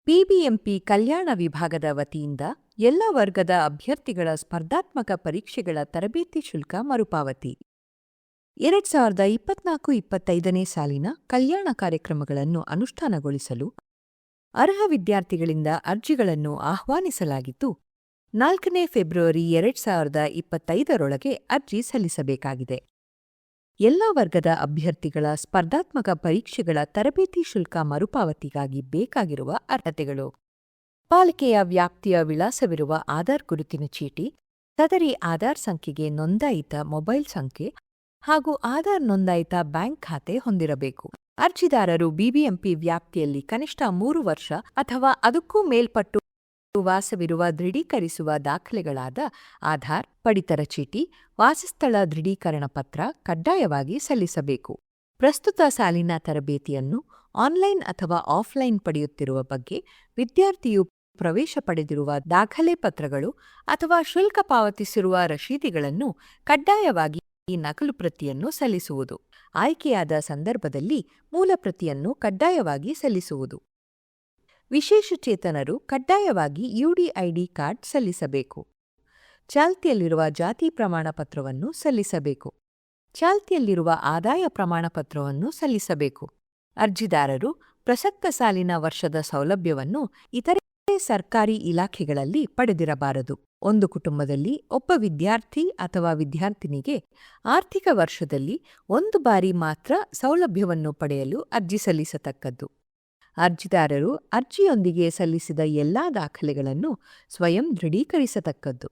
BBMP ಕಲ್ಯಾಣ ವಿಭಾಗದ ವತಿಯಿಂದ ಎಲ್ಲ ವರ್ಗದ ಅಭ್ಯರ್ಥಿಗಳ ಸ್ಪರ್ಧಾತ್ಮಕ ಪರೀಕ್ಷೆಗಳ ತರಬೇತಿ ಶುಲ್ಕ ಮರುಪಾವತಿ 2024-25ನೇ ಸಾಲಿನ ಕಲ್ಯಾಣ ಕಾರ್ಯಕ್ರಮಗಳನ್ನು ಅನುಷ್ಠಾನಗೊಳಿಸಲು ಅರ್ಹ ವಿದ್ಯಾರ್ಥಿಗಳಿಂದ ಅರ್ಜಿಗಳನ್ನು ಆಹ್ವಾನಿಸಲಾಗಿದ್ದು, 4ನೇ ಫೆಬ್ರವರಿ 2025ರೊಳಗೆ ಅರ್ಜಿ ಸಲ್ಲಿಸಬೇಕಾಗಿದೆ. ಎಲ್ಲ ವರ್ಗದ ಅಭ್ಯರ್ಥಿಗಳ ಸ್ಪರ್ಧಾತ್ಮಕ ಪರೀಕ್ಷೆಗಳ ತರಬೇತಿ ಶುಲ್ಕ ಮರುಪಾವತಿಗಾಗಿ ಬೇಕಾಗಿರುವ ಅರ್ಹತೆಗಳು: ಪಾಲಿಕೆಯ ವ್ಯಾಪ್ತಿಯ ವಿಳಾಸವಿರುವ ಆಧಾರ್ ಗುರುತಿನ ಚೀಟಿ, ಸದರಿ ಆಧಾರ್ ಸಂಖ್ಯೆಗೆ ನೋಂದಾಯಿತ ಮೊಬೈಲ್ ಸಂಖ್ಯೆ ಹಾಗೂ ಆಧಾರ್ ನೋಂದಾಯಿತ ಬ್ಯಾಂಕ್ ಖಾತೆ ಹೊಂದಿರಬೇಕು. ಅರ್ಜಿದಾರರು ಬಿಬಿಎಂಪಿ ವ್ಯಾಪ್ತಿಯಲ್ಲಿ ಕನಿಷ್ಠ 3 ವರ್ಷ ಅಥವಾ ಅದಕ್ಕೂ ಮೇಲ್ಪಟ್ಟು ವಾಸವಿರುವ ದೃಢೀಕರಿಸುವ ದಾಖಲೆಗಳಾದ ಆಧಾರ್, ಪಡಿತರ ಚೀಟಿ, ವಾಸಸ್ಥಳ ದೃಢೀಕರಣ ಪತ್ರ ಕಡ್ಡಾಯವಾಗಿ ಸಲ್ಲಿಸಬೇಕು. ಪ್ರಸ್ತುತ ಸಾಲಿನ ತರಬೇತಿಯನ್ನು ಆನ್ಲೈನ್ ಅಥವಾ ಆಫ್ಲೈನ್ ಪಡೆಯುತ್ತಿರುವ ಬಗ್ಗೆ ವಿದ್ಯಾರ್ಥಿಯು ಪ್ರವೇಶ ಪಡೆದಿರುವ ದಾಖಲೆ ಪತ್ರಗಳು ಅಥವಾ ಶುಲ್ಕ ಪಾವತಿಸಿರುವ ರಶೀದಿಗಳನ್ನು ಕಡ್ಡಾಯವಾಗಿ ನಕಲು ಪ್ರತಿಯನ್ನು ಸಲ್ಲಿಸುವುದು. ಆಯ್ಕೆಯಾದ ಸಂದರ್ಭದಲ್ಲಿ ಮೂಲ ಪ್ರತಿಯನ್ನು ಕಡ್ಡಾಯವಾಗಿ ಸಲ್ಲಿಸುವುದು. ವಿಶೇಷಚೇತನರು ಕಡ್ಡಾಯವಾಗಿ ಯುಡಿಐಡಿ ಕಾರ್ಡ್ ಸಲ್ಲಿಸಬೇಕು. ಚಾಲ್ತಿಯಲ್ಲಿರುವ ಜಾತಿ ಪ್ರಮಾಣ ಪತ್ರವನ್ನು ಸಲ್ಲಿಸಬೇಕು. ಚಾಲ್ತಿಯಲ್ಲಿರುವ ಆದಾಯ ಪ್ರಮಾಣ ಪತ್ರವನ್ನು ಸಲ್ಲಿಸಬೇಕು. ಅರ್ಜಿದಾರರು ಪ್ರಸಕ್ತ ಸಾಲಿನ ವರ್ಷದ ಸೌಲಭ್ಯವನ್ನು ಇತರೆ ಸರ್ಕಾರಿ ಇಲಾಖೆಗಳಲ್ಲಿ ಪಡೆದಿರಬಾರದು. ಒಂದು ಕುಟುಂಬದಲ್ಲಿ ಒಬ್ಬ ವಿದ್ಯಾರ್ಥಿ ಅಥವಾ ವಿದ್ಯಾರ್ಥಿನಿಗೆ ಆರ್ಥಿಕ ವರ್ಷದಲ್ಲಿ ಒಂದು ಬಾರಿ ಮಾತ್ರ ಸೌಲಭ್ಯವನ್ನು ಪಡೆಯಲು ಅರ್ಜಿ ಸಲ್ಲಿಸತಕ್ಕದ್ದು. ಅರ್ಜಿದಾರರು ಅರ್ಜಿಯೊಂದಿಗೆ ಸಲ್ಲಿಸಿದ ಎಲ್ಲಾ ದಾಖಲೆಗಳನ್ನು ಸ್ವಯಂ ದೃಢೀಕರಿಸತಕ್ಕದ್ದು.